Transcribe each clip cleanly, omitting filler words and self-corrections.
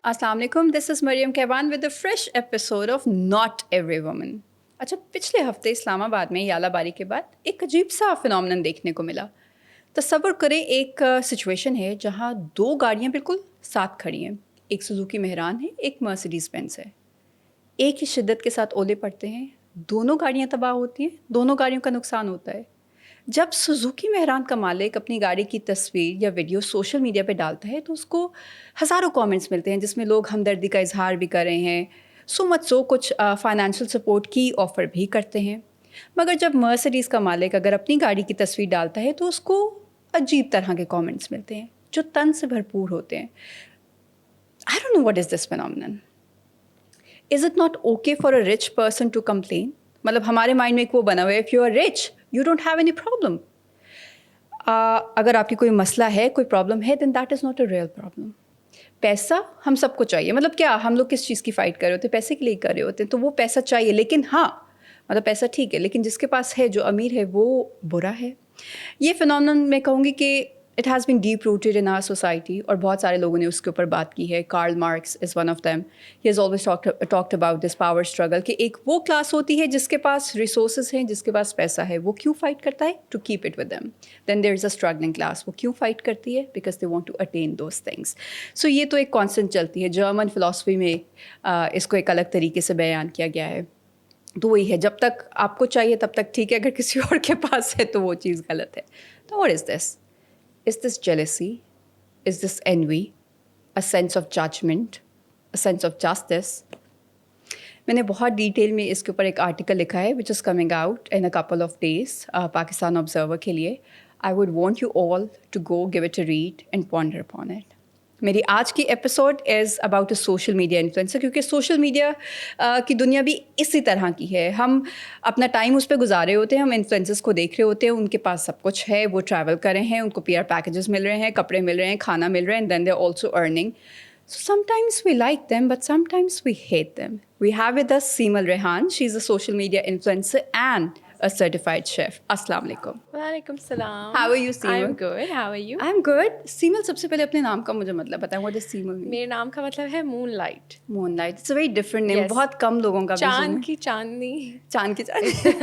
السلام علیکم، this is Maryam Kayvan with a fresh episode of not every woman. اچھا، پچھلے ہفتے اسلام آباد میں یالہ باری کے بعد ایک عجیب سا فنومنن دیکھنے کو ملا. تصور کریں ایک سچویشن ہے جہاں دو گاڑیاں بالکل ساتھ کھڑی ہیں. ایک سوزوکی مہران ہے، ایک مرسیڈیز بینز ہے. ایک ہی شدت کے ساتھ اولے پڑتے ہیں، دونوں گاڑیاں تباہ ہوتی ہیں، دونوں گاڑیوں کا نقصان ہوتا ہے. جب سوزوکی مہران کا مالک اپنی گاڑی کی تصویر یا ویڈیو سوشل میڈیا پہ ڈالتا ہے تو اس کو ہزاروں کامنٹس ملتے ہیں جس میں لوگ ہمدردی کا اظہار بھی کر رہے ہیں، کچھ فائنینشیل سپورٹ کی آفر بھی کرتے ہیں. مگر جب مرسیڈیز کا مالک اگر اپنی گاڑی کی تصویر ڈالتا ہے تو اس کو عجیب طرح کے کامنٹس ملتے ہیں جو طنز سے بھرپور ہوتے ہیں. I don't know what is this phenomenon. Is it not okay for a rich person to complain? مطلب ہمارے مائنڈ میں ایک وہ بنا ہوا ہے, if you are rich, you don't have any problem. اگر آپ کی کوئی مسئلہ ہے, کوئی پرابلم ہے, then that is not a real problem. پیسہ ہم سب کو چاہیے. مطلب کیا ہم لوگ کس چیز کی فائٹ کر رہے ہوتے ہیں؟ پیسے کے لیے کر رہے ہوتے ہیں. تو وہ پیسہ چاہیے, لیکن ہاں مطلب پیسہ ٹھیک ہے, لیکن جس کے پاس ہے, جو امیر ہے, وہ برا ہے. یہ فینومینن میں کہوں گی کہ it has been deep rooted in our society, اور بہت سارے لوگوں نے اس کے اوپر بات کی ہے. Karl Marx is one of them. He has always talked about this power struggle, کہ ایک وہ کلاس ہوتی ہے جس کے پاس ریسورسز ہیں, جس کے پاس پیسہ ہے, وہ کیوں فائٹ کرتا ہے؟ To keep it with them. Then there is a struggling class, وہ کیوں فائٹ کرتی ہے؟ Because they want to attain those things. So یہ تو ایک کانسٹنٹ چلتی ہے. جرمن فلاسفی میں اس کو ایک الگ طریقے سے بیان کیا گیا ہے. تو وہی ہے, جب تک آپ کو چاہیے تب تک ٹھیک ہے, اگر کسی اور کے پاس ہے تو وہ چیز غلط ہے. تو what is this? Is this jealousy? Is this envy? A sense of judgment? A sense of justice? میں نے بہت ڈیٹیل میں اس کے اوپر ایک آرٹیکل لکھا ہے which is coming out in a couple of days Pakistan observer کے لیے. I would want you all to go give it a read and ponder upon it. میری آج کی episode is about a social media influencer, کیونکہ social media کی دنیا بھی اسی طرح کی ہے. ہم اپنا ٹائم اس پہ گزارے ہوتے ہیں, ہم انفلوئنسرز کو دیکھ رہے ہوتے ہیں, ان کے پاس سب کچھ ہے, وہ ٹریول کر رہے ہیں, ان کو PR پیکیجز مل رہے ہیں, کپڑے مل رہے ہیں, کھانا مل رہے ہیں, and then they are also earning. So sometimes we like them, but sometimes we hate them. We have with us Seemal Rehan. She's a social media influencer and a certified chef. Assalamu alaikum. وعلیکم السلام. How are you, Seemal? I'm good. How are you? I'm good. Seemal, سب سے پہلے اپنے نام کا مجھے مطلب بتائیں. What does Seemal mean? میرے نام کا مطلب ہے مون light. Moonlight. It's a very different name. Yes. بہت کم لوگوں کا بھی چاند کی چاندنی. چاند کی چاند.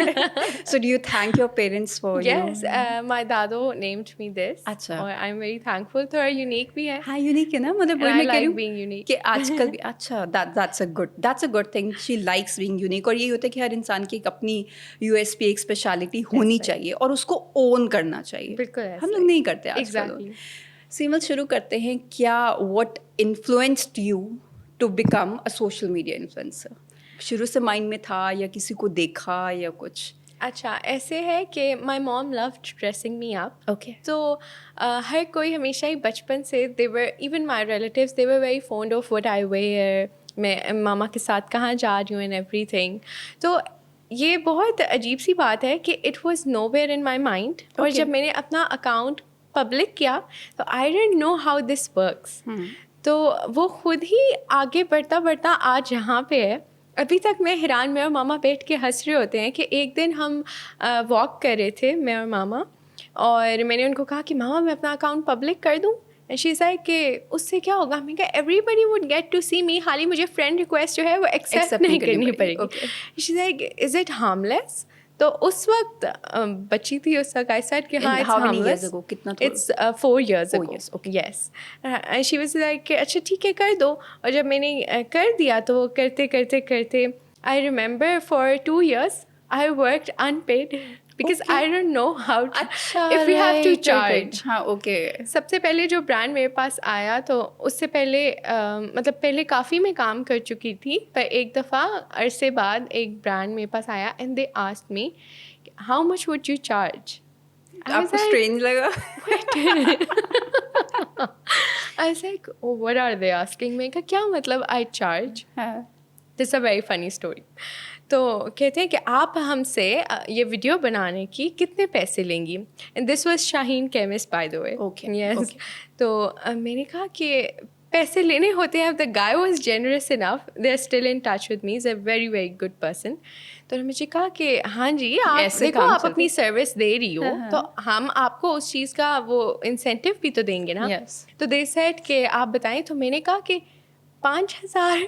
So do you thank your parents for Yes, my dado named me this. اچھا. اور I'm very thankful. تھوڑا یونیک بھی ہے. ہاں یونیک ہے نا, مطلب And I like being unique. کہ آج کل بھی اچھا that's a good thing. She likes being unique. اور یہی ہوتا ہے کہ ہر انسان کی ایک اپنی USP, ایک اسپیشلٹی ہونی چاہیے اور اس کو اون کرنا چاہیے. بالکل ہم لوگ نہیں کرتے آج کل. Exactly. سیمل, شروع کرتے ہیں. کیا what influenced you to become a social media influencer? شروع سے مائنڈ میں تھا یا کسی کو دیکھا یا کچھ؟ اچھا, ایسے ہے کہ مائی موم loved dressing me up. Okay. تو ہر کوئی ہمیشہ ہی بچپن سے they were even my relatives they were very fond of what I wear. میں ماما کے ساتھ کہاں جا رہی ہوں and everything. تو یہ بہت عجیب سی بات ہے کہ it was nowhere in my mind. اور جب میں نے اپنا اکاؤنٹ پبلک کیا تو I don't know how this works. تو وہ خود ہی آگے بڑھتا بڑھتا آج یہاں پہ ہے. ابھی تک میں حیران, میں اور ماما بیٹھ کے ہنس رہے ہوتے ہیں کہ ایک دن ہم واک کر رہے تھے میں اور ماما, اور میں نے ان کو کہا کہ ماما میں اپنا اکاؤنٹ پبلک کر دوں. شی از لائک کہ اس سے کیا ہوگا؟ میں کہا everybody would get to see me, خالی مجھے فرینڈ ریکویسٹ جو ہے وہ ایکسیپٹ نہیں کرنی پڑے گی. She is like is it harmless? تو اس وقت بچی تھی اس وقت, آئی سیڈ کہ ہاں it's 4 years ago. Yes. She was like کہ اچھا ٹھیک ہے کر دو. اور جب میں نے کر دیا تو وہ کرتے کرتے کرتے I remember for 2 years I worked unpaid because I don't know how to, if we have to charge. ہاں اوکے. سب سے پہلے جو برانڈ میرے پاس آیا تو اس سے پہلے مطلب پہلے کافی میں کام کر چکی تھی, پر ایک دفعہ عرصے بعد ایک برانڈ میرے پاس آیا and they asked me how much would you charge. آپ کو اسٹرینج لگا؟ I was like, oh, what are they asking me? کیا مطلب I charge? This is a very funny story. تو کہتے ہیں کہ آپ ہم سے یہ ویڈیو بنانے کی کتنے پیسے لیں گی. And this was Shaheen chemist by the way. Yes. تو میں نے کہا کہ پیسے لینے ہوتے ہیں. The guy was generous enough, they are still in touch with me, is a very very good person. تو انہوں نے مجھے کہا کہ ہاں جی آپ دیکھو آپ اپنی سروس دے رہی ہو تو ہم آپ کو اس چیز کا وہ انسینٹیو بھی تو دیں گے نا. تو دے سیڈ کہ آپ بتائیں. تو میں نے کہا کہ 5,000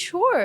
sure?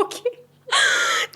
Okay.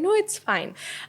no, it's fine.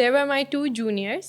There were my 2 juniors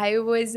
I was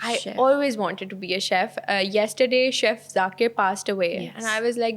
I Chef. always wanted to be a chef. Yesterday, Chef Zakir passed away, and I was like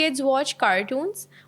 kids watch cartoons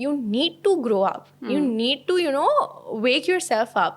you need to grow up. You need to, you know, wake yourself up.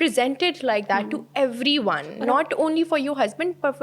presented like that to everyone, not only for your husband but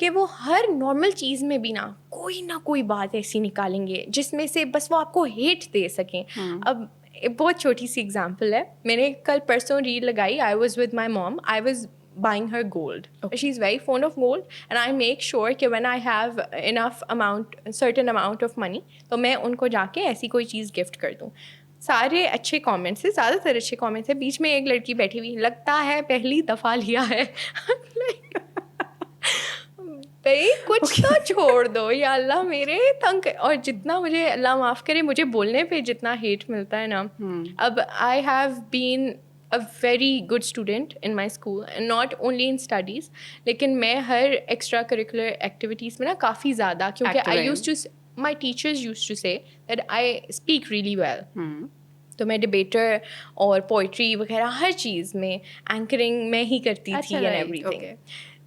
کہ وہ ہر normal چیز میں بھی نہ کوئی بات ایسی نکالیں گے جس میں سے بس وہ آپ کو ہیٹ دے سکیں. اب بہت چھوٹی سی اگزامپل ہے, میں نے کل پرسوں ریل لگائی, I was with my mom, I was buying her gold. She is very fond of gold and I make sure کہ when I have enough amount, certain amount of money, تو میں ان کو جا کے ایسی کوئی چیز گفٹ کر دوں. سارے اچھے کامنٹس ہیں, زیادہ تر اچھے کامنٹس ہیں. بیچ میں ایک لڑکی بیٹھی ہوئی, لگتا ہے پہلی دفعہ لیا ہے. بھائی کچھ تو چھوڑ دو یا اللہ, میرے تنگ. اور جتنا مجھے اللہ معاف کرے مجھے بولنے پہ جتنا ہیٹ ملتا ہے نا. اب آئی have been a very good student in my school and not only in studies, لیکن میں ہر ایکسٹرا کریکولر ایکٹیویٹیز میں نا کافی زیادہ, کیونکہ I used to, my teachers used to say that I speak really well. تو میں ڈبیٹر اور poetry وغیرہ ہر چیز میں اینکرنگ میں ہی کرتی تھی اینڈ ایوری تھنگ.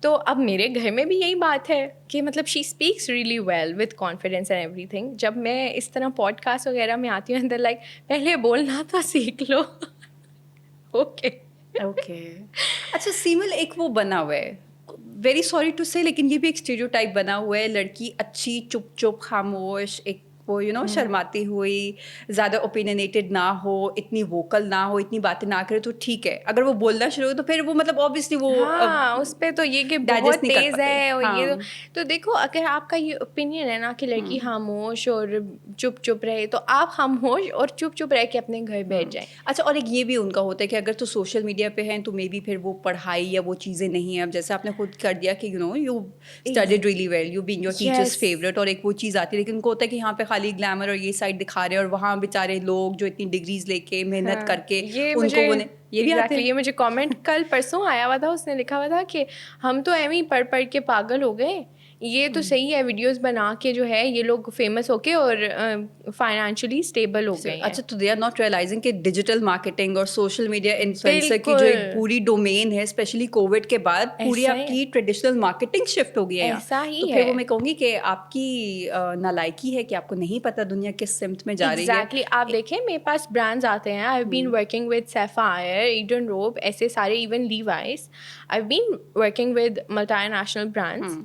تو اب میرے گھر میں بھی یہی بات ہے کہ مطلب she speaks really well with confidence and everything. جب میں اس طرح پوڈ کاسٹ وغیرہ میں آتی ہوں اندر لائک پہلے بولنا تو سیکھ لو. اوکے اچھا سیمل, ایک وہ بنا ہوا ہے, ویری سوری ٹو سے, لیکن یہ بھی ایک اسٹیریوٹائپ بنا ہوا ہے, لڑکی اچھی چپ چپ خاموش, ایک وہ یو نو شرماتی ہوئی, زیادہ اوپینینیٹڈ نہ ہو, اتنی ووکل نہ ہو, اتنی باتیں نہ کرے تو ٹھیک ہے. اگر وہ بولنا شروع ہو تو پھر وہ مطلب اوبیسلی وہ اس پہ تو یہ کہ بہت تیز ہے. اور یہ تو دیکھو, اگر آپ کا یہ اوپینین ہے نا کہ لڑکی خاموش اور چپ چپ رہے, تو آپ خاموش اور چپ چپ رہ کے اپنے گھر بیٹھ جائیں. اچھا, اور ایک یہ بھی ان کا ہوتا ہے کہ اگر تو سوشل میڈیا پہ ہیں تو مے بی پھر وہ پڑھائی یا وہ چیزیں نہیں ہیں. اب جیسے آپ نے خود کر دیا کہ you know you studied really well, you being your teacher's favourite, اور ایک وہ چیز آتی ہے. لیکن ان کو ہوتا ہے کہ یہاں پہ خالی گلیمر اور یہ سائڈ دکھا رہے ہیں, اور وہاں بیچارے لوگ جو اتنی ڈگریز لے کے محنت کر کے ان کو یہ بھی آتے ہیں. یہ مجھے کامنٹ کل پرسوں آیا ہوا تھا, اس نے لکھا ہوا تھا کہ ہم تو ایویں پڑھ پڑھ کے پاگل ہو گئے, یہ تو صحیح ہے ویڈیوز بنا کے جو ہے یہ لوگ فیمس ہو کے اور فائنینشلی اسٹیبل ہو گئے. اچھا, تو دے آر ناٹ ریئلائزنگ کہ ڈیجیٹل مارکیٹنگ اور سوشل میڈیا انفلوئنسر کی جو ایک پوری ڈومین ہے, اسپیشلی کووڈ کے بعد پوری آپ کی ٹریڈیشنل مارکیٹنگ شفٹ ہو گئی ہے. ایسا ہی ہے. پھر وہ میں کہوں گی کہ آپ کی نالائکی ہے کہ آپ کو نہیں پتا دنیا کس سمت میں جا رہی ہے. ایگزیکٹلی. آپ دیکھیں میرے پاس برانڈز آتے ہیں, I have been working with Sapphire, Edenrobe, ایسے سارے, even Levi's, I have been working with multinational brands.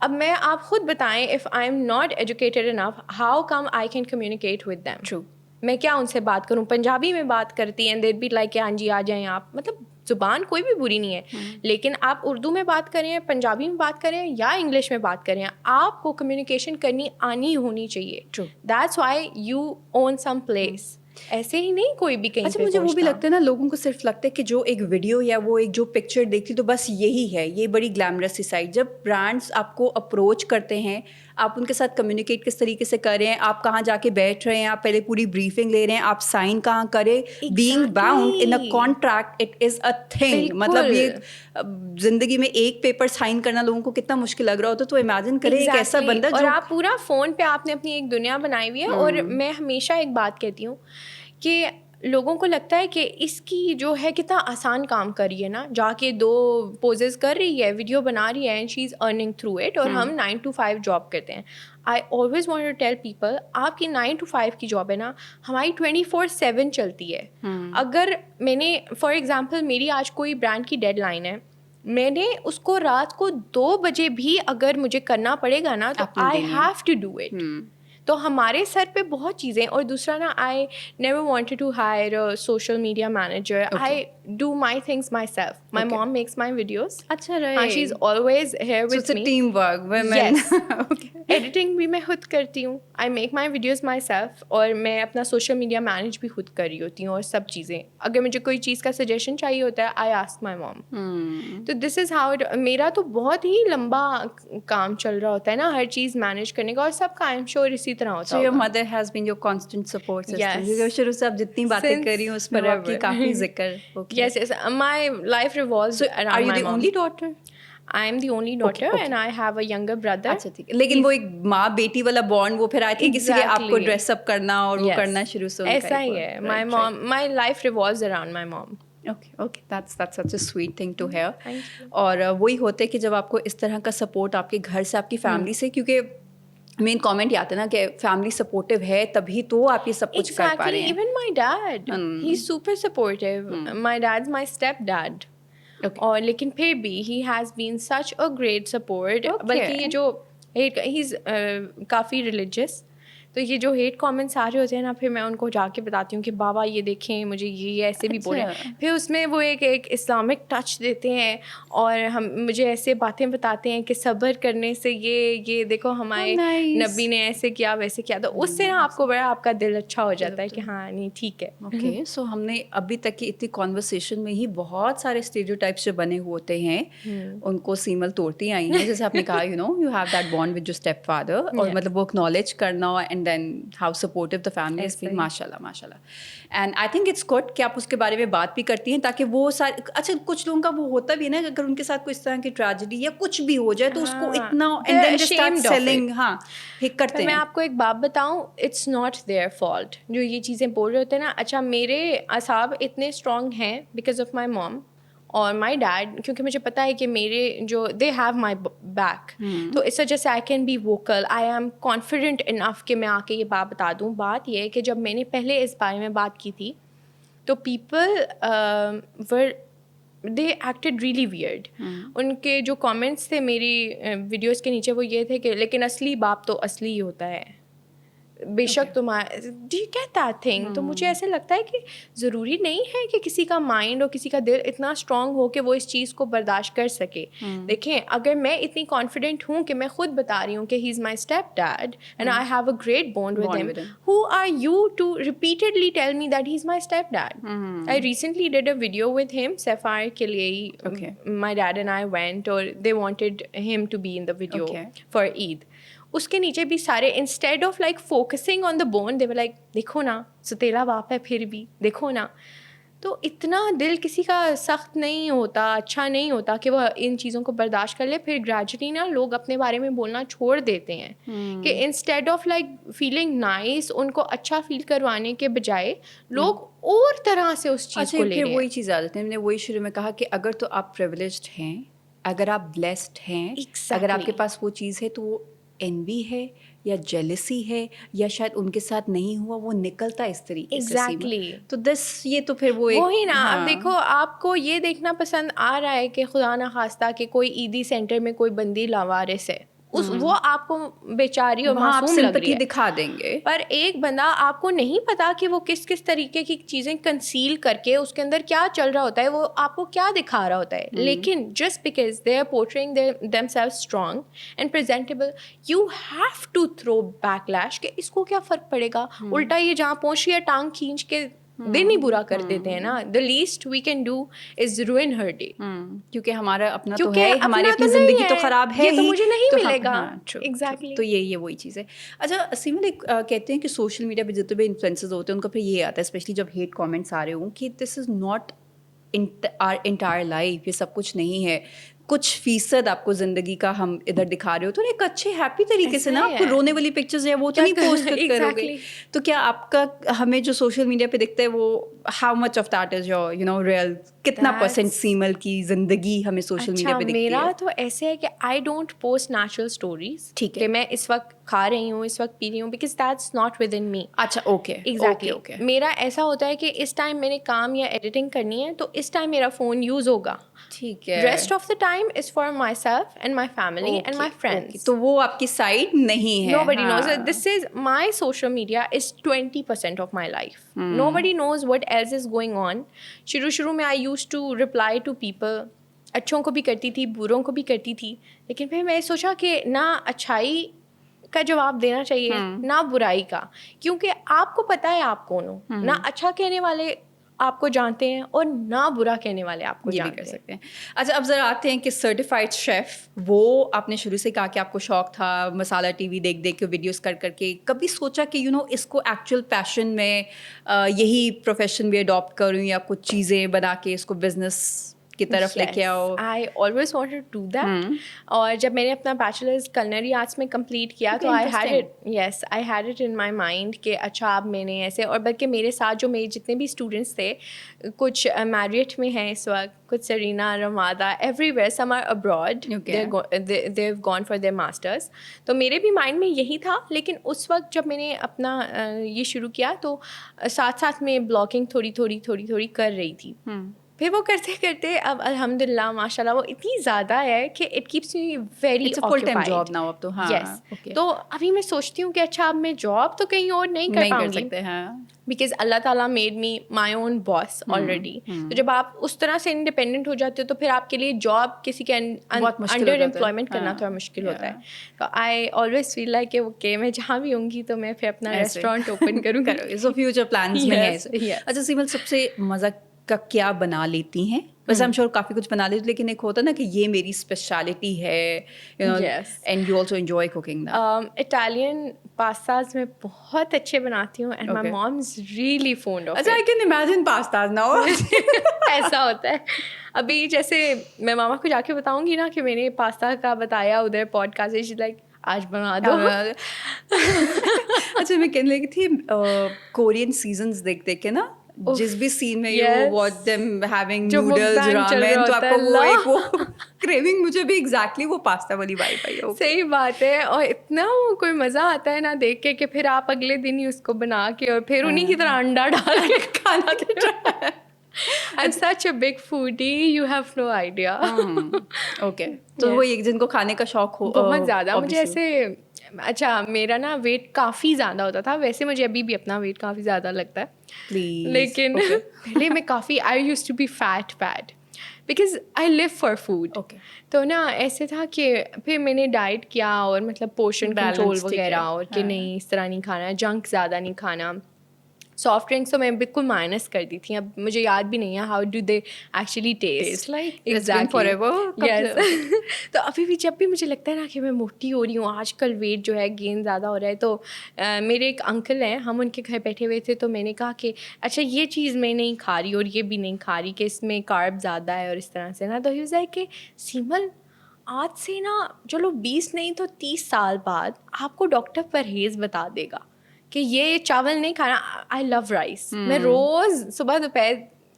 اب میں آپ خود بتائیں, if I am not educated enough, how come I can communicate with them. True. میں کیا ان سے بات کروں, پنجابی میں بات کرتی ہیں, دیر بی لائک ہاں جی آ جائیں آپ. مطلب زبان کوئی بھی بری نہیں ہے, لیکن آپ اردو میں بات کریں, پنجابی میں بات کریں یا انگلش میں بات کریں, آپ کو کمیونیکیشن کرنی آنی ہونی چاہیے. That's why you own some place. ایسے ہی نہیں کوئی بھی کہیں. اچھا, مجھے وہ بھی لگتا ہے نا, لوگوں کو صرف لگتا ہے کہ جو ایک ویڈیو یا وہ ایک جو پکچر دیکھتی تو بس یہی ہے, یہ بڑی گلیمرس سی سائڈ. جب برانڈس آپ کو اپروچ کرتے ہیں, آپ ان کے ساتھ کمیونیکیٹ کس طریقے سے کر رہے ہیں, آپ کہاں جا کے بیٹھ رہے ہیں, آپ پہلے پوری بریفنگ لے رہے ہیں, آپ سائن کہاں کرے, being bound in a contract, it is a thing. مطلب یہ زندگی میں ایک پیپر سائن کرنا لوگوں کو کتنا مشکل لگ رہا ہوتا ہے. تو امیجن کریں ایک ایسا بندہ اور آپ پورا فون پہ آپ نے اپنی ایک دنیا بنائی ہوئی ہے. اور میں ہمیشہ ایک بات کہتی ہوں کہ لوگوں کو لگتا ہے کہ اس کی جو ہے کتنا آسان کام کر رہی ہے نا, جا کے 2 پوزز کر رہی ہے, ویڈیو بنا رہی ہے, and she is earning through it, اور ہم 9 to 5 جاب کرتے ہیں. I always want to tell people, آپ کی 9 to 5 کی جاب ہے نا, ہماری 24/7 چلتی ہے. اگر میں نے فار ایگزامپل, میری آج کوئی برانڈ کی ڈیڈ لائن ہے, میں نے اس کو رات کو 2 بجے بھی اگر مجھے کرنا پڑے گا نا, تو I have to do it. تو ہمارے سر پہ بہت چیزیں. اور دوسرا نا, I never wanted to hire social media manager, I do my things myself. My mom makes my videos. اچھا, she is always here with me. Team work, women. Editing بھی میں خود کرتی ہوں, I make my videos myself, اور میں اپنا social media manage بھی خود کر رہی ہوتی ہوں, اور سب چیزیں. اگر مجھے کوئی چیز کا سجیشن چاہیے ہوتا ہے, آئی آسک مائی مام. تو دس از ہاؤ. میرا تو بہت ہی لمبا کام چل رہا ہوتا ہے نا ہر چیز مینیج کرنے کا, اور سب کا آئی ایم شیور اسی طرح ہوتا ہے. So your mother has been your constant support system. کیونکہ شروع سے آپ جتنی باتیں کر رہی ہوں اس پر آپ کی کافی ذکر. Yes, my life revolves around my mom. Are you the only daughter? I am the only daughter and I have a younger brother. اچھا ٹھیک ہے. لیکن وہ ایک ماں بیٹی والا بانڈ وہ پھر آئی تھنک کسی لیے آپ کو ڈریس اپ کرنا اور وہ کرنا شروع سے ایسا ہی ہے. My life revolves around my mom. Okay, that's such a sweet thing to hear. اور وہی ہوتا ہے کہ جب آپ کو اس طرح کا سپورٹ آپ کے گھر سے, آپ کی فیملی سے, کیونکہ مین کامنٹ یہ آتا ہے نا کہ فیملی سپورٹیو ہے تبھی تو آپ یہ سب کچھ کر پا رہے ہیں. Even my dad, he's super supportive. My dad's my step dad. اور لیکن پھر بھی he has been such a great support. بلکہ یہ جو ہی از کافی ریلیجیس, تو یہ جو ہیٹ کامنٹس آ رہے ہوتے ہیں نا, پھر میں ان کو جا کے بتاتی ہوں کہ بابا یہ دیکھیں مجھے یہ ایسے بھی بولے. پھر اس میں وہ ایک اسلامک ٹچ دیتے ہیں اور مجھے ایسے باتیں بتاتے ہیں کہ صبر کرنے سے یہ دیکھو ہمارے نبی نے ایسے کیا ویسے کیا, تو اس سے نا آپ کو بڑا آپ کا دل اچھا ہو جاتا ہے کہ ہاں نہیں ٹھیک ہے. اوکے, سو ہم نے ابھی تک کی اتنی کانورسیشن میں ہی بہت سارے اسٹیریوٹائپس جو بنے ہوتے ہیں ان کو سیمل توڑتی آئی ہیں. جیسے آپ نے کہا you have that bond with your step father, اور مطلب وہ اکنالج کرنا, and then how supportive the family is being. ماشاء اللہ ماشاء اللہ. And I think it's good کہ آپ اس کے بارے میں بات بھی کرتی ہیں, تاکہ وہ سارے, اچھا کچھ لوگوں کا وہ ہوتا بھی ہے نا, اگر ان کے ساتھ کوئی اس طرح کی ٹریجڈی یا کچھ بھی ہو جائے تو اس کو اتنا and then they start selling, ہاں کرتے ہیں. میں آپ کو ایک بات بتاؤں, اٹس ناٹ دیئر فالٹ جو یہ چیزیں بول رہے ہوتے ہیں نا. اچھا میرے اعصاب اتنے اسٹرانگ ہیں بیکاز آف مائی موم اور مائی ڈیڈ, کیونکہ مجھے پتا ہے کہ میرے جو دے ہیو مائی بیک, تو اس وجہ سے I can be vocal, I am confident enough کہ میں آ کے یہ بات بتا دوں. بات یہ ہے کہ جب میں نے پہلے اس بارے میں بات کی تھی تو people were they acted really weird. ان کے جو کامنٹس تھے میری ویڈیوز کے نیچے وہ یہ تھے کہ لیکن اصلی باپ تو اصلی ہی ہوتا ہے, بے شک تمہارا do you get that thing. تو مجھے ایسے لگتا ہے کہ ضروری نہیں ہے کہ کسی کا مائنڈ اور کسی کا دل اتنا اسٹرانگ ہو کہ وہ اس چیز کو برداشت کر سکے. دیکھیں اگر میں اتنی کانفیڈنٹ ہوں کہ میں خود بتا رہی ہوں کہ he is my step dad and I have a great bond with him, who are you to repeatedly tell me that he is my step dad. I recently did a video with him, Sapphire کے لیے he my dad and I went, اور they wanted him to be in the video for Eid. اس کے نیچے بھی سارے instead of like focusing on the bond they were like دیکھو نا ستیلا باپ ہے پھر بھی دیکھو نا. تو اتنا دل کسی کا سخت نہیں ہوتا, اچھا نہیں ہوتا کہ وہ ان چیزوں کو برداشت کر لے. پھر گریجولی نا لوگ اپنے بارے میں بولنا چھوڑ دیتے ہیں کہ instead of like feeling nice, ان کو اچھا فیل کروانے کے بجائے لوگ اور طرح سے اس چیز کو لے رہے ہیں. وہی چیز آ جاتی ہے, میں نے وہی شروع میں کہا کہ اگر تو آپ پریولیجڈ ہیں, اگر آپ بلیسڈ ہیں, اگر آپ کے پاس وہ چیز ہے تو وہ انوی ہے یا جیلسی ہے یا شاید ان کے ساتھ نہیں ہوا, وہ نکلتا اس طریقے سے. ایگزیکٹلی. تو یہ تو پھر وہی نا. اب دیکھو آپ کو یہ دیکھنا پسند آ رہا ہے کہ خدا نہ خواستہ کہ کوئی عیدی سینٹر میں کوئی بندی لاوارث ہے, وہ آپ کو بیچاری اور معصوم لگ رہی ہے, دکھا دیں گے. پر ایک بندہ آپ کو نہیں پتا کہ وہ کس کس طریقے کی چیزیں کنسیل کر کے اس کے اندر کیا چل رہا ہوتا ہے, وہ آپ کو کیا دکھا رہا ہوتا ہے. لیکن just because they are portraying themselves strong and presentable, you have to throw backlash کہ اس کو کیا فرق پڑے گا. الٹا یہ جہاں پہنچ رہی ہے ٹانگ کھینچ کے دن ہی برا کر دیتے ہیں نا. the least we can do is ruin her day. کیونکہ ہمارا اپنا تو ہے, ہماری اپنی زندگی تو خراب ہے, یہ تو مجھے نہیں ملے گا. ایگزیکٹلی. تو یہ وہی چیز ہے. اچھا سیمل, کہتے ہیں کہ سوشل میڈیا پہ جتنے بھی انفلوئنسرز ہوتے ہیں ان کا پھر یہ آتا ہے, اسپیشلی جب ہیٹ کامنٹس آ رہے ہوں, کہ this is not our entire life, یہ سب کچھ نہیں ہے, کچھ فیصد آپ کو زندگی کا ہم ادھر دکھا رہے ہو. تو ایک اچھے ہیپی طریقے سے نا, آپ کو رونے والی پکچرز ہیں وہ تو نہیں پوسٹ کرو گے. تو کیا آپ کا ہمیں جو سوشل میڈیا پہ دکھتا ہے وہ how much of that is your real, کتنا پرسینٹ سیمل کی زندگی ہمیں سوشل میڈیا پہ دکھتی ہے؟ میرا تو ایسے ہے کہ I don't post natural stories, ٹھیک ہے, کہ میں اس وقت کھا رہی ہوں, اس وقت پی رہی ہوں, because that's not with in me. اچھا اوکے, ایگزیکٹلی. میرا ایسا ہوتا ہے کہ اس ٹائم میں نے کام یا ایڈیٹنگ کرنی ہے تو اس ٹائم میرا فون یوز ہوگا, ٹھیک ہے. Rest of the time is for my self and my family and my friends. تو وہ آپ کی سائڈ نہیں ہے. Nobody knows. This is my social media is 20% of my life. Nobody knows what else is going on. شروع میں I used to reply to people. اچھوں کو بھی کرتی تھی, بروں کو بھی کرتی تھی, لیکن پھر میں سوچا کہ نہ اچھائی کا جواب دینا چاہیے نہ برائی کا, کیونکہ آپ کو پتہ ہے آپ کون ہو. نہ اچھا کہنے والے آپ کو جانتے ہیں اور نہ برا کہنے والے آپ کو جانتے کر سکتے ہیں. اچھا اب ذرا آتے ہیں کہ سرٹیفائڈ شیف, وہ آپ نے شروع سے کہا کہ آپ کو شوق تھا مسالہ ٹی وی دیکھ کے ویڈیوز کر کے, کبھی سوچا کہ اس کو ایکچوئل پیشن میں یہی پروفیشن بھی اڈاپٹ کروں یا کچھ چیزیں بنا کے اس کو بزنس کی طرف لے کے آؤ؟ I always wanted to do that. اور جب میں نے اپنا بیچلرز کلنری آرٹس میں کمپلیٹ کیا تو I had it in my mind کہ اچھا اب میں نے ایسے, اور بلکہ میرے ساتھ جو میرے جتنے بھی اسٹوڈنٹس تھے, کچھ میریٹ میں ہیں اس وقت, کچھ Serena, Ramada, everywhere, some are abroad, they have gone for their masters. تو میرے بھی مائنڈ میں یہی تھا, لیکن اس وقت جب میں نے اپنا یہ شروع کیا تو ساتھ ساتھ میں بلاگنگ تھوڑی کر رہی تھی. پھر وہ کرتے کرتے اب الحمدللہ ماشاءاللہ وہ اتنی زیادہ ہے کہ it keeps me very full time job now اب تو. ہاں یس. تو ابھی میں سوچتی ہوں کہ اچھا اب میں جاب تو کہیں اور نہیں کر پاؤں گی سکتے. ہاں بیکاز اللہ تعالیٰ میڈ می مائی اون باس آلریڈی. تو جب آپ اس طرح سے انڈیپینڈنٹ ہو جاتے ہو تو پھر آپ کے لیے جاب کسی کے انڈر امپلائمنٹ کرنا تھوڑا مشکل ہوتا ہے. تو آئی آلویز فیل لائک کہ میں جہاں بھی ہوں گی تو میں پھر اپنا ریسٹورینٹ اوپن کروں گی. سو فیوچر پلانس میں ہے. اچھا سیمل, سب سے مزہ کا کیا بنا لیتی ہیں؟ ویسے I'm sure کافی کچھ بنا لیتی, لیکن ایک ہوتا ہے نا کہ یہ میری اسپیشلٹی ہے, and you also enjoy cooking. Italian pastas میں بہت اچھے بناتی ہوں اینڈ مائی مام از ریئلی فونڈ آف. اچھا آئی کین امیجن پاستاز نا. ایسا ہوتا ہے. ابھی جیسے میں ماما کو جا کے بتاؤں گی نا کہ میں نے پاستا کا بتایا ادھر پوڈ کاسٹ, لائک آج بنا دو. اچھا میں کہنے لگی تھی کورین سیزنز دیکھ دیکھ کے نا, جس بھی سین میں you watch them having noodles Raman, تو آپ کو وہ ایک وہ کریونگ مجھے بھی ایگزیکٹلی وہ پاستا والی وائب آئی. صحیح بات ہے. اور اتنا کوئی مزہ آتا ہے نا دیکھ کے کہ پھر آپ اگلے دن ہی اس کو بنا کے اور پھر انہیں کی طرح انڈا ڈال کے کھانا. I'm such a big foodie, you have no idea. Okay, تو وہ ایک جن کو کھانے کا شوق ہو بہت زیادہ. مجھے ایسے اچھا میرا نا ویٹ کافی زیادہ ہوتا تھا, ویسے مجھے ابھی بھی اپنا ویٹ کافی زیادہ لگتا ہے, لیکن پہلے میں کافی I used to be fat because I live for food. تو نا ایسے تھا کہ پھر میں نے ڈائٹ کیا اور مطلب پورشن کنٹرول وغیرہ, اور کہ نہیں اس طرح نہیں کھانا, جنک زیادہ نہیں کھانا. سافٹ ڈرنکس تو میں بالکل مائنس کر دی تھی. اب مجھے یاد بھی نہیں ہے how do they actually test. تو ابھی بھی جب بھی مجھے لگتا ہے نا کہ میں موٹی ہو رہی ہوں, آج کل ویٹ جو ہے گین زیادہ ہو رہا ہے, تو میرے ایک انکل ہیں, ہم ان کے گھر بیٹھے ہوئے تھے, تو میں نے کہا کہ اچھا یہ چیز میں نہیں کھا رہی اور یہ بھی نہیں کھا رہی کہ اس میں کارب زیادہ ہے اور اس طرح سے نا. تو ہی واز لائک کہ سیمل آج سے نا چلو 20 نہیں تو 30 سال بعد آپ کو ڈاکٹر پرہیز بتا دے گا کہ یہ چاول نہیں کھانا. آئی لو رائس, میں روز صبح دوپہر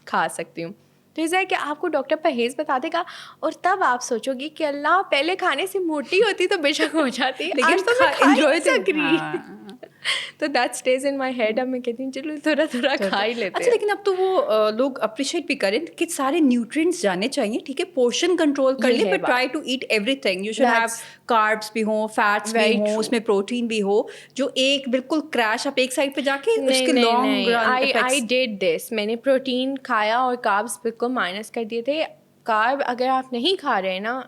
کھا سکتی ہوں. تو اس ہے کہ آپ کو ڈاکٹر پرہیز بتا دے گا, اور تب آپ سوچو گی کہ اللہ پہلے کھانے سے موٹی ہوتی تو بے شک ہو جاتی, آج تو میں کھا نہیں سک رہی. تو that stays in my head. اب میں کہتی ہوں چلو تھوڑا تھوڑا کھا ہی لیتے. اچھا لیکن اب تو وہ لوگ اپریشیٹ بھی کریں کہ سارے نیوٹرینٹس جانے چاہیے, ٹھیک ہے پورشن کنٹرول کر لیں, but try to eat everything. You should have carbs بھی ہوں, فیٹس بھی ہوں, اس میں پروٹین بھی ہو, جو ایک بالکل کریش آپ ایک سائڈ پہ جا کے اس کے long run. I did this, میں نے پروٹین کھایا اور کاربس بالکل مائنس کر دیے تھے. کارب اگر آپ نہیں کھا رہے نا,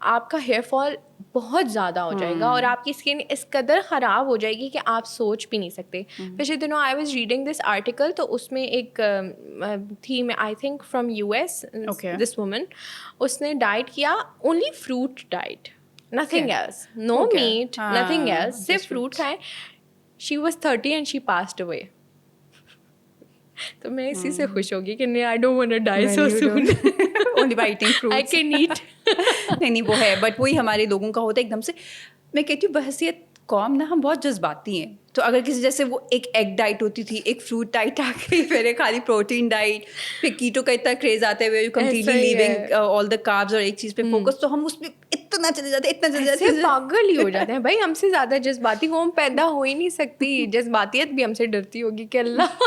آپ کا ہیئر فال بہت زیادہ ہو جائے گا اور آپ کی اسکن اس قدر خراب ہو جائے گی کہ آپ سوچ بھی نہیں سکتے. پچھلے دنوں I was reading this article, تو اس میں ایک تھی, میں I think from US, this woman, اس نے ڈائٹ کیا only fruit diet, nothing else, no meat, nothing else, صرف فروٹ کھائے. She was 30 and she passed away. تو میں اسی سے خوش ہوگی کہ نہیں, I don't want to die so soon. Only by eating fruits. I can eat. نہیں وہ ہے, بٹ وہی ہمارے لوگوں کا ہوتا ہے ایک دم سے. میں کہتی ہوں بحثیت قوم نا ہم بہت جذباتی ہیں, تو اگر کسی جیسے وہ ایک ایگ ڈائٹ ہوتی تھی, ایک فروٹ ڈائٹ آ گئی, پھر خالی پروٹین ڈائٹ, پھر کیٹو کا اتنا کریز آتا ہے you completely leaving all the carbs اور ایک چیز پہ فوکس, تو ہم اس میں اتنا چلے جاتے ہیں, پاگل ہی ہو جاتے ہیں. بھائی ہم سے زیادہ جذباتی قوم پیدا ہو ہی نہیں سکتی. جذباتیت بھی ہم سے ڈرتی ہوگی کہ اللہ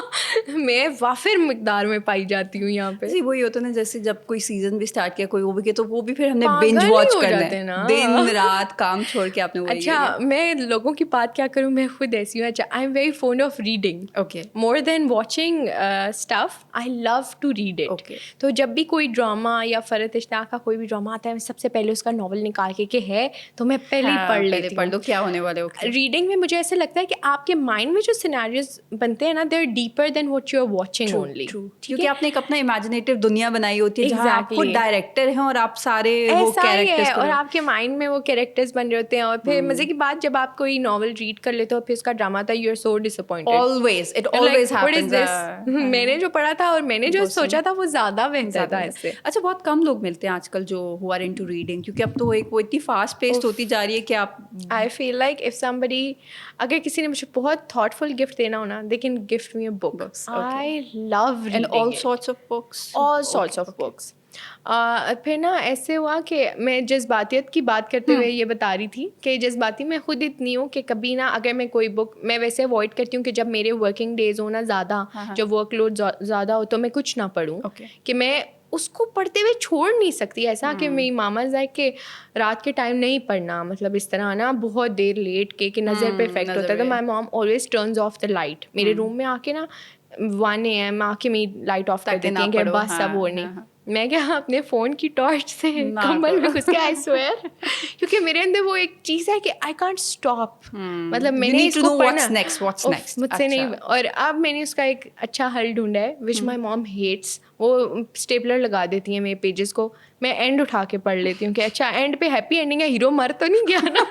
میں وافر مقدار میں پائی جاتی ہوں یہاں پہ. جی وہی ہوتا ہے نا, جیسے جب کوئی سیزن بھی اسٹارٹ کیا کوئی وہ بھی کیا, تو وہ بھی پھر ہم نے بنج واچ کرنا ہے, دن رات کام چھوڑ کے آپ نے. اچھا میں لوگوں کی بات کیا کروں, میں خود ایسی ہوں. اچھا I am very fond of reading. Okay, more than watching stuff, I love to read it. تو جب بھی کوئی ڈرامہ یا فرحت اشتیاق کا کوئی بھی ڈرامہ آتا ہے, میں سب سے پہلے اس کا ناول نکال کے کہ ہے تو میں پہلے ہی پڑھ لیتی ہوں, دو کیا ہونے والے. ریڈنگ میں مجھے ایسا لگتا ہے کہ آپ کے مائنڈ میں جو سیناریوز بنتے ہیں نا, they are deeper than what you are watching only. کیونکہ آپ نے ایک اپنا امیجنیٹو دنیا بنائی ہوتی ہے جہاں آپ خود ڈائریکٹر ہیں اور آپ سارے وہ کیریکٹرز, اور آپ کے مائنڈ میں وہ کیریکٹرز بن رہے ہوتے ہیں. اور پھر مزے کی بات, جب آپ کوئی ناول ریڈ کر لیتے ہو پھر اس کا ڈرامہ تھا, you are so disappointed. always it always happens. میں نے جو پڑھا تھا اور میں نے جو سوچا تھا وہ زیادہ بہتر تھا اس سے. اچھا بہت کم لوگ ملتے ہیں آج کل جو who are into reading, کیونکہ اب تو ایک وہ اتنی فاسٹ پیسڈ ہوتی جا رہی ہے کہ آپ, I feel like if somebody, اگر کسی نے مجھے بہت thoughtful gift دینا ہونا, they can gift me a book. I love reading and all sorts of books. all sorts of books. پھر نا ایسے ہوا کہ میں جذباتیت کی بات کرتے ہوئے یہ بتا رہی تھی کہ جذباتی میں خود اتنی ہوں کہ کبھی نا اگر میں کوئی بک, میں ویسے اوائڈ کرتی ہوں کہ جب میرے ورکنگ ڈیز ہو نا زیادہ, جب ورک لوڈ زیادہ ہو تو میں کچھ نہ پڑھوں, کہ میں اس کو پڑھتے ہوئے چھوڑ نہیں سکتی. ایسا کہ میری ماما لائک کہ رات کے ٹائم نہیں پڑھنا, مطلب اس طرح نا بہت دیر لیٹ کے کہ نظر پہ افیکٹ ہوتا ہے. تو مائی مام always turns of the light. میرے روم میں آ کے نا 1 AM آ کے میری لائٹ آف کر دیتی ہیں کہ بس اب اور نہیں. میں کیا اپنے فون کی ٹارچ سے کمبل میں گھس کے آئی سویئر, کیونکہ میرے اندر وہ ایک چیز ہے کہ آئی کانٹ اسٹاپ, مطلب میں نے اس کو پڑھنا مجھ سے نہیں. اور اب میں نے اس کا ایک اچھا حل ڈھونڈا ہے وچ مائی مام ہیٹس. وہ اسٹیپلر لگا دیتی ہیں میرے پیجز کو, میں اینڈ اٹھا کے پڑھ لیتی ہوں کہ اچھا اینڈ پہ ہیپی اینڈنگ ہے, ہیرو مر تو نہیں گیا نا.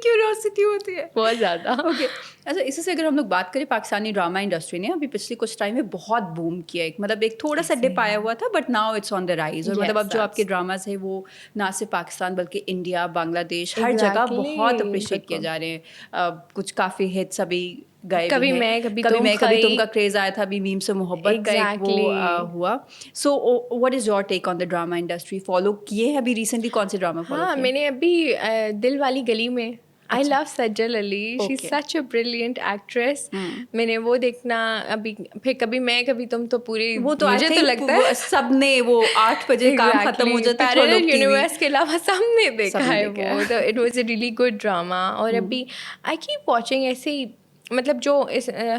کیوریوسٹی ہوتی ہے بہت زیادہ. اوکے, اچھا اسی سے اگر ہم لوگ بات کریں, پاکستانی ڈرامہ انڈسٹری نے ابھی پچھلی کچھ ٹائم میں بہت بوم کیا ہے. مطلب ایک تھوڑا سا ڈپ آیا ہوا تھا but now it's on the rise. اور مطلب اب جو آپ کے ڈراماز ہیں وہ نہ صرف پاکستان بلکہ انڈیا, بنگلہ دیش, ہر جگہ بہت اپریشیٹ کیے جا رہے ہیں. کچھ کافی ہٹس ابھی گئے, کبھی میں کبھی تم کا کریز آیا تھا, ابھی میم سے محبت کا ایک وہ ہوا. So what is your take on the drama industry? Follow کیے ہیں ابھی ریسنٹلی کون سے ڈرامہ فالو کیے؟ ہاں, میں نے ابھی دل والی گلی میں, آئی لو سجل علی, شی از سچ اے بریلینٹ ایکٹریس. میں نے وہ دیکھنا ابھی, پھر کبھی میں کبھی تم تو پوری, وہ تو مجھے تو لگتا ہے سب نے وہ 8 بجے کام ختم ہو جاتا ہے, پیرلل یونیورس کے علاوہ سب نے دیکھا ہے وہ. تو it was a really good drama. اور ابھی آئی کیپ واچنگ ایسے ہی, مطلب جو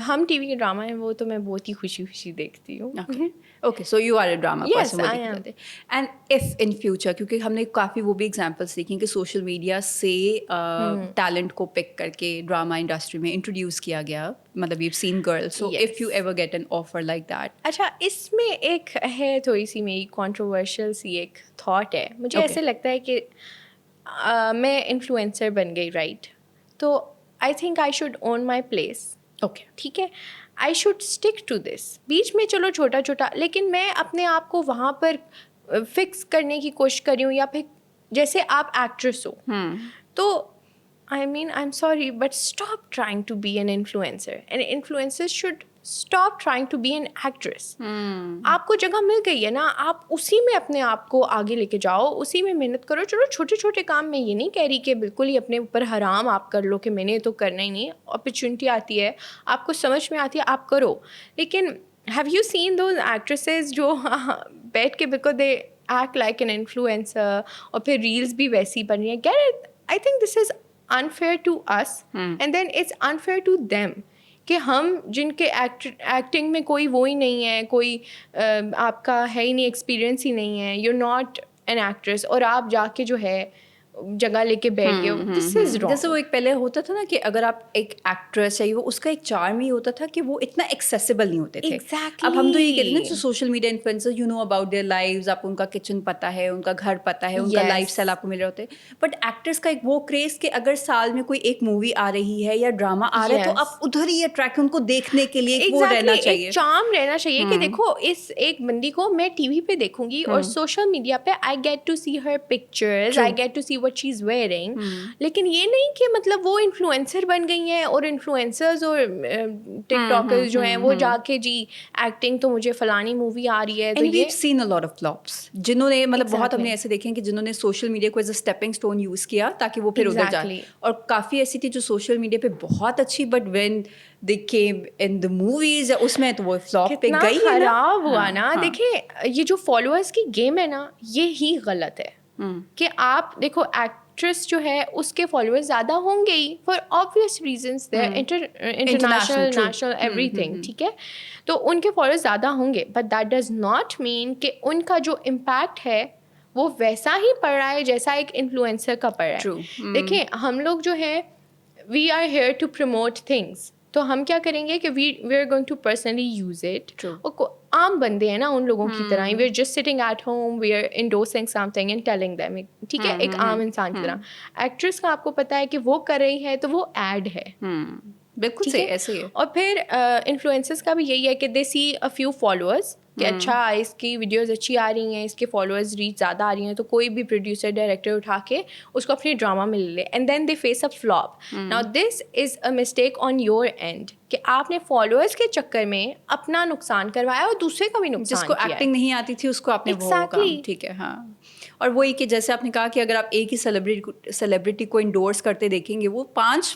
ہم ٹی وی کے ڈرامہ ہیں وہ تو میں بہت ہی خوشی خوشی دیکھتی ہوں. Okay, so you are a drama person. And if in future, کیونکہ ہم نے کافی وہ بھی ایگزامپلس دیکھی کہ سوشل میڈیا سے ٹیلنٹ کو پک کر کے ڈراما انڈسٹری میں انٹروڈیوس کیا گیا, مطلب you seen girls, so if you ever get an offer like that. اچھا, اس میں ایک ہے تھوڑی سی میری کنٹروورشل سی ایک تھاٹ ہے. مجھے ایسے لگتا ہے کہ میں انفلوئنسر بن گئی, رائٹ, تو I think I should own my place. Okay, ٹھیک ہے, I should stick to this. بیچ میں چلو چھوٹا چھوٹا, لیکن میں اپنے آپ کو وہاں پر فکس کرنے کی کوشش کر رہی ہوں. یا پھر جیسے آپ ایکٹریس ہو تو I mean, I'm sorry, but stop trying to be an influencer. And influencers should stop trying to be an actress. آپ کو جگہ مل گئی ہے نا, آپ اسی میں اپنے آپ کو آگے لے کے جاؤ, اسی میں محنت کرو. چلو چھوٹے چھوٹے کام, میں یہ نہیں کہہ رہی کہ بالکل ہی اپنے اوپر حرام آپ کر لو کہ میں نے تو کرنا ہی نہیں. اپرچونٹی آتی ہے, آپ کو سمجھ میں آتی ہے, آپ کرو. لیکن have you seen those actresses جو بیٹھ کے بالکل they act like an influencer, اور پھر ریلز بھی ویسی بن رہی ہیں. Get it? I think this is unfair to us and then it's unfair to them کہ ہم جن کے ایکٹنگ میں کوئی وہی نہیں ہے, کوئی آپ کا ہے ہی نہیں, ایکسپیرئنس ہی نہیں ہے, you're not an actress, اور آپ جا کے جو ہے جگہ لے کے بیٹھ گئے. دس از رانگ. جیسے وہ ایک پہلے ہوتا تھا نا کہ اگر آپ ایک ایکٹریس ہے, وہ اس کا ایک چارم ہی ہوتا تھا کہ وہ اتنا ایکسیسیبل نہیں ہوتے تھے. اب ہم تو یہ کہتے ہیں نا social media influencer, you know about their lives, آپ کو ان کا کچن پتہ ہے, ان کا گھر پتہ ہے, ان کا لائف اسٹائل آپ کو مل رہے ہوتے ہیں. بٹ ایکٹرس کا ایک وہ کریز کہ اگر سال میں کوئی ایک مووی آ رہی ہے یا ڈرامہ آ رہا ہے تو آپ ادھر ہی اٹریکٹ, ان کو دیکھنے کے لیے وہ رہنا چاہیے, چارم رہنا چاہیے کہ دیکھو اس ایک بندی کو میں ٹی وی پہ دیکھوں گی اور سوشل میڈیا پہ I get to see her pictures, I get to see what she is wearing. لیکن یہ نہیں کہ مطلب وہ انفلوئنسر بن گئی ہیں, اور انفلوئنسرز اور ٹک ٹاکرز جو ہیں وہ جا کے جی ایکٹنگ تو مجھے فلانی مووی آ رہی ہے. تو یہ سین اے لاٹ آف فلاپس جنہوں نے مطلب بہت ہم نے ایسے دیکھے ہیں کہ جنہوں نے سوشل میڈیا کو as a stepping stone use کیا تاکہ وہ پھر ادھر جائے, اور کافی ایسی تھی جو سوشل میڈیا پہ بہت اچھی but when they came in the movies اس میں تو وہ فلاپ پہ گئی, خراب ہوا نا. دیکھیں یہ جو فالوورس کی گیم ہے نا, یہ ہی غلط ہے کہ آپ دیکھو ایکٹریس جو ہے اس کے فالوورز زیادہ ہوں گے ہی for obvious reasons, international national everything, ٹھیک ہے, تو ان کے فالوورز زیادہ ہوں گے, but that does not mean کہ ان کا جو امپیکٹ ہے وہ ویسا ہی پڑ رہا ہے جیسا ایک انفلوئنسر کا پڑ رہا ہے. دیکھیں ہم لوگ جو ہیں we are here to promote things, تو ہم کیا کریں گے کہ we are going to personally use it. عام بندے ہیں نا ان لوگوں کی طرح ہی, we are just sitting at home, we are endorsing something and telling them, ٹھیک ہے, ایک عام انسان کی طرح. ایکٹریس کا آپ کو پتا ہے کہ وہ کر رہی ہے تو وہ ایڈ ہے, بالکل صحیح, ایسے ہی ہے. اور پھر انفلوئنسرس کا بھی یہی ہے کہ دے سی اے فیو فالوورس کہ اچھا اس کی ویڈیوز اچھی آ رہی ہیں, اس کے فالوورز ریچ زیادہ آ رہی ہیں, تو کوئی بھی پروڈیوسر ڈائریکٹر اٹھا کے اس کو اپنی ڈرامہ میں لے لے, and then they face a flop. Now this is a mistake on your end کہ آپ نے فالوورس کے چکر میں اپنا نقصان کروایا اور دوسرے کا بھی نقصان. جس کو ایکٹنگ نہیں آتی تھی اس کو آپ نے وہ کام, ٹھیک ہے, ہاں. اور وہی کہ جیسے آپ نے کہا کہ اگر آپ ایک ہی سیلیبریٹی کو انڈورس کرتے دیکھیں گے, وہ 5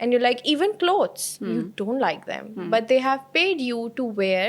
and you're like, even clothes you don't like them, but they have paid you to wear,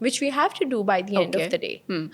which we have to do by the end of the day.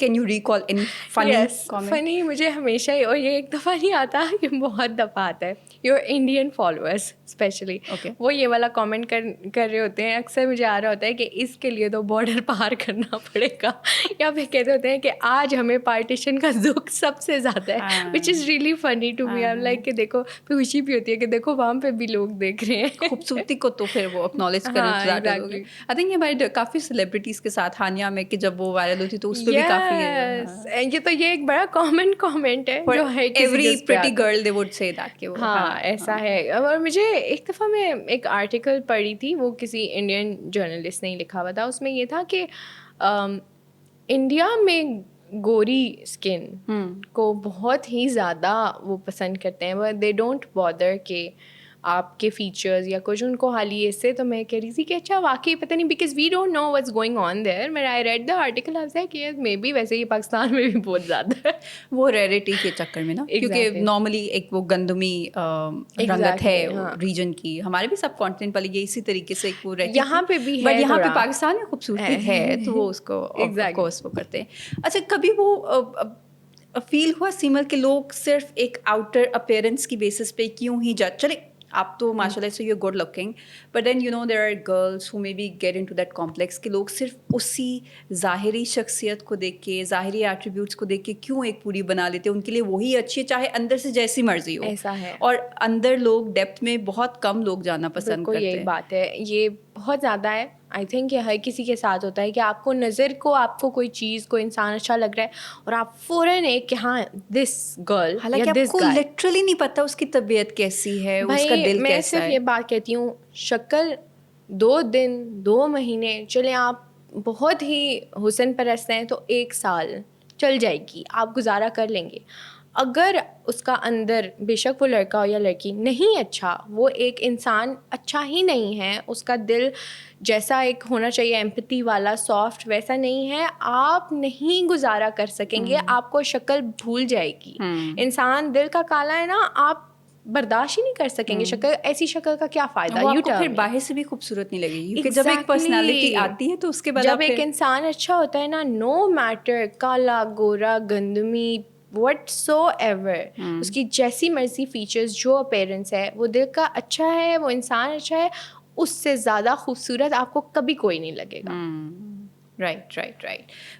Can you recall any funny comment? فنی مجھے ہمیشہ ہی, اور یہ ایک دفعہ نہیں آتا, یہ بہت دفعہ آتا ہے, یور انڈین فالوورس اسپیشلی, وہ یہ والا کامنٹ کر رہے ہوتے ہیں. اکثر مجھے آ رہا ہوتا ہے کہ اس کے لیے تو بارڈر پار کرنا پڑے گا, یا پھر کہتے ہوتے ہیں کہ آج ہمیں پارٹیشن کا دکھ سب سے زیادہ ہے, وچ از ریئلی فنی ٹو می. لائک کہ دیکھو, خوشی بھی ہوتی ہے کہ دیکھو وہاں پہ بھی لوگ دیکھ رہے ہیں. خوبصورتی کو تو پھر وہ اکنالج کریں. آئی تھنک یہ بھائی کافی سیلیبریٹیز کے ساتھ ہانیہ میں کہ جب وہ وائرل ہوئی تھی تو اس پہ بھی کافی ہے. یہ تو یہ ایک بڑا کامنٹ ہے جو ہے every pretty girl they would say that کہ ہاں ایسا ہے. اور مجھے ایک دفعہ میں ایک آرٹیکل پڑھی تھی, وہ کسی انڈین جرنلسٹ نے ہی لکھا ہوا تھا. اس میں یہ تھا کہ انڈیا میں گوری اسکن کو بہت ہی زیادہ وہ پسند کرتے ہیں. دے ڈونٹ بادر کہ آپ کے فیچرز یا کچھ, ان کو حالی اس سے. تو میں کہہ رہی تھی کہ اچھا واقعی پتہ نہیں, because we don't know what's going on there. میں I read the article, I was like کہ مے بی ویسے ہی پاکستان میں بھی بہت زیادہ ہے وہ ریئرٹی کے چکر میں نا, کیونکہ نارملی ایک وہ گندمی رنگت ہے ریجن کی. ہمارے بھی سب کانٹیننٹ والی یہ اسی طریقے سے ایک وہ رہتی ہے, یہاں پہ بھی ہے, بٹ یہاں پہ پاکستان میں خوبصورتی ہے تو وہ اس کو آف کورس وہ کرتے ہیں. اچھا کبھی وہ فیل ہوا سیمل کہ لوگ صرف ایک آؤٹر اپیرنس کی بیسس پہ کیوں ہی چلے, آپ تو ماشاء اللہ سے you good looking, but then you know there are girls who maybe get into that complex کہ لوگ صرف اسی ظاہری شخصیت کو دیکھ کے, ظاہری ایٹریبیوٹس کو دیکھ کے کیوں ایک پوری بنا لیتے ہیں. ان کے لیے وہی اچھی ہے چاہے اندر سے جیسی مرضی ہو. ایسا ہے, اور اندر لوگ ڈیپتھ میں بہت کم لوگ جانا پسند کرتے ہیں. یہی بات ہے, یہ بہت زیادہ ہے. آئی تھنک یہ ہر کسی کے ساتھ ہوتا ہے کہ آپ کو نظر کو, آپ کو کوئی چیز, کوئی انسان اچھا لگ رہا ہے اور آپ فوراً ایک کہ ہاں دس گرل, حالانکہ آپ کو لٹرلی نہیں پتا اس کی طبیعت کیسی ہے, اس کا دل میں کیسا صرف ہے. یہ بات کہتی ہوں, شکل 2 دن 2 مہینے چلیں, آپ بہت ہی حسن پرست ہیں تو 1 سال چل جائے گی, آپ گزارا کر لیں گے. اگر اس کا اندر, بے شک وہ لڑکا ہو یا لڑکی, نہیں اچھا, وہ ایک انسان اچھا ہی نہیں ہے, اس کا دل جیسا ایک ہونا چاہیے ایمپتھی والا, سافٹ, ویسا نہیں ہے, آپ نہیں گزارا کر سکیں گے. آپ کو شکل بھول جائے گی. انسان دل کا کالا ہے نا, آپ برداشت ہی نہیں کر سکیں گے. شکل, ایسی شکل کا کیا فائدہ, آپ کو پھر باہر سے بھی خوبصورت نہیں لگے گی, کیونکہ جب ایک پرسنالٹی آتی ہے تو اس کے بعد جب ایک انسان اچھا ہوتا ہے نا, نو میٹر کالا گورا گندمی وٹ سو ایور, اس کی جیسی مرضی فیچرز, جو اپیرنس ہے, وہ دل کا اچھا ہے, وہ انسان اچھا ہے, اس سے زیادہ خوبصورت آپ کو کبھی کوئی نہیں لگے گا. رائٹ.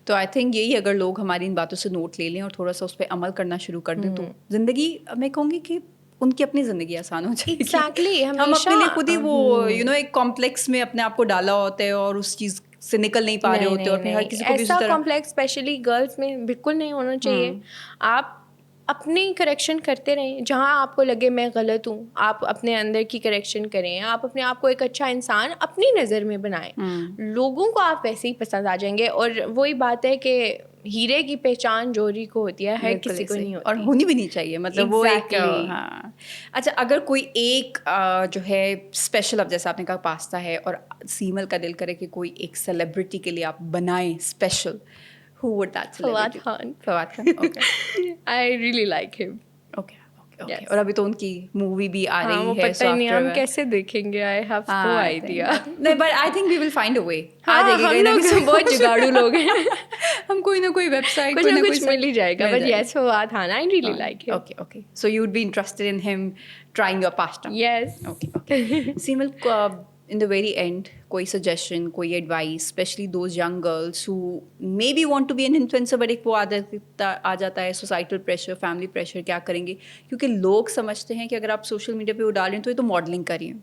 تو آئی تھنک یہی, اگر لوگ ہماری ان باتوں سے نوٹ لے لیں اور تھوڑا سا اس پہ عمل کرنا شروع کر دیں تو زندگی, میں کہوں گی کہ ان کی اپنی زندگی آسان ہو جائے گی. ایگزیکٹلی, ہم اپنے لیے خود ہی وہ یو نو ایک کمپلیکس میں اپنے آپ کو ڈالا ہوتا ہے اور اس چیز سے نکل نہیں پا رہے ہوتے, اور پھر ہر کسی کو بھی ایسا کمپلیکس اسپیشلی گرلس میں بالکل نہیں ہونا چاہیے. آپ اپنی کریکشن کرتے رہیں, جہاں آپ کو لگے میں غلط ہوں, آپ اپنے اندر کی کریکشن کریں, آپ اپنے آپ کو ایک اچھا انسان اپنی نظر میں بنائیں. لوگوں کو آپ ویسے ہی پسند آ جائیں گے. اور وہی بات ہے کہ ہیرے کی پہچان جوہری کو ہوتی ہے, ہر کسی کو نہیں ہوتی, اور ہونی بھی نہیں چاہیے. مطلب وہ ایک, ہاں. اچھا اگر کوئی ایک جو ہے اسپیشل, اب جیسے آپ نے کہا پاستا ہے, اور سیمل کا دل کرے کہ کوئی ایک سیلیبریٹی کے لیے آپ بنائیں special, who would that celebrity? Fawad Khan. Okay. I really like him. Okay. اور ابھی تو ان کی مووی بھی آ رہی ہے. وہ پتہ نہیں ہم کیسے دیکھیں گے, I have no idea. نہیں, but I think we will find a way. ہم لوگ بہت جگاڑو لوگ ہیں, ہم کوئی نہ کوئی ویب سائٹ, کچھ نہ کچھ مل ہی جائے گا. But yes, Fawad Khan, I really like him. Okay. So you would be interested in him trying your pasta? Yes. Okay. Seemal, in the very end, کوئی سجیشن, کوئی advice, especially those young girls who maybe want to be an influencer, but ایک وہ آ جاتا ہے societal pressure, family pressure, کیا کریں گے, کیونکہ لوگ سمجھتے ہیں کہ اگر آپ سوشل میڈیا پہ وہ ڈال رہے ہیں تو یہ تو ماڈلنگ کر رہی ہیں.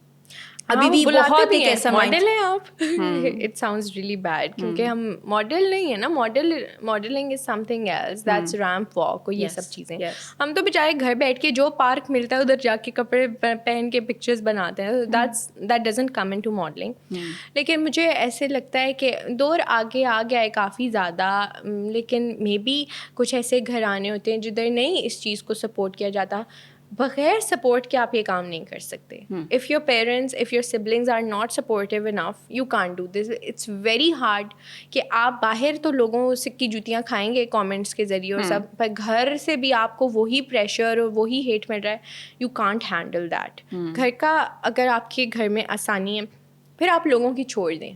ابھی بھی بہت ایک ایسا ماڈل ہیں آپ. اٹ ساؤنڈز ریئلی بیڈ, کیونکہ ہم ماڈل نہیں ہیں نا. Modelling is something else, that's ramp walk اور یہ سب چیزیں. ہم تو بیچارے گھر بیٹھ کے جو پارک ملتا ہے ادھر جا کے کپڑے پہن کے پکچرز بناتے ہیں. That doesn't come into modelling. لیکن مجھے ایسے لگتا ہے کہ دور آگے آ گیا ہے کافی زیادہ, لیکن مے بی کچھ ایسے گھرانے ہوتے ہیں جدھر نہیں اس چیز کو سپورٹ کیا جاتا. بغیر سپورٹ کے آپ یہ کام نہیں کر سکتے. If your parents, if your siblings are not supportive enough, you can't do this. It's very hard کہ آپ باہر تو لوگوں سے کی جوتیاں کھائیں گے کامنٹس کے ذریعے اور سب, پر گھر سے بھی آپ کو وہی پریشر اور وہی ہیٹ مل رہا ہے. You can't handle that. گھر کا, اگر آپ کے گھر میں آسانی ہے, پھر آپ لوگوں کی چھوڑ دیں.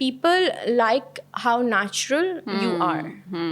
People like how natural you are.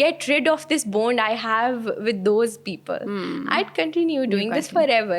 get rid of this bond I have with those people. I'd continue doing this forever.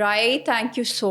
Right, thank you so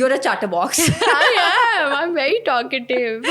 you're a chatterbox. I'm very talkative.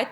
I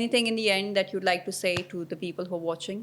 Anything in the end that you'd like to say to the people who are watching?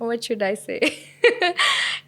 what should I say?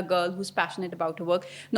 a girl who's passionate about her work.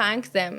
thank them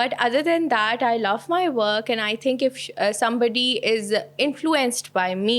But other than that, I love my work, and I think if somebody is influenced by me,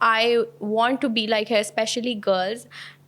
I want to be like her, especially girls,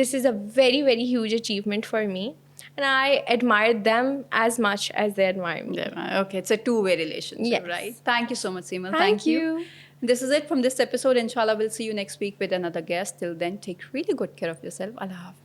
this is a very very huge achievement for me. and I admire them as much as they admire me. Yeah, okay, it's a two-way relationship, Yes. right? Thank you so much, Seema. Thank you. This is it from this episode. Inshallah, we'll see you next week with another guest. Till then, take really good care of yourself. Allah Hafiz.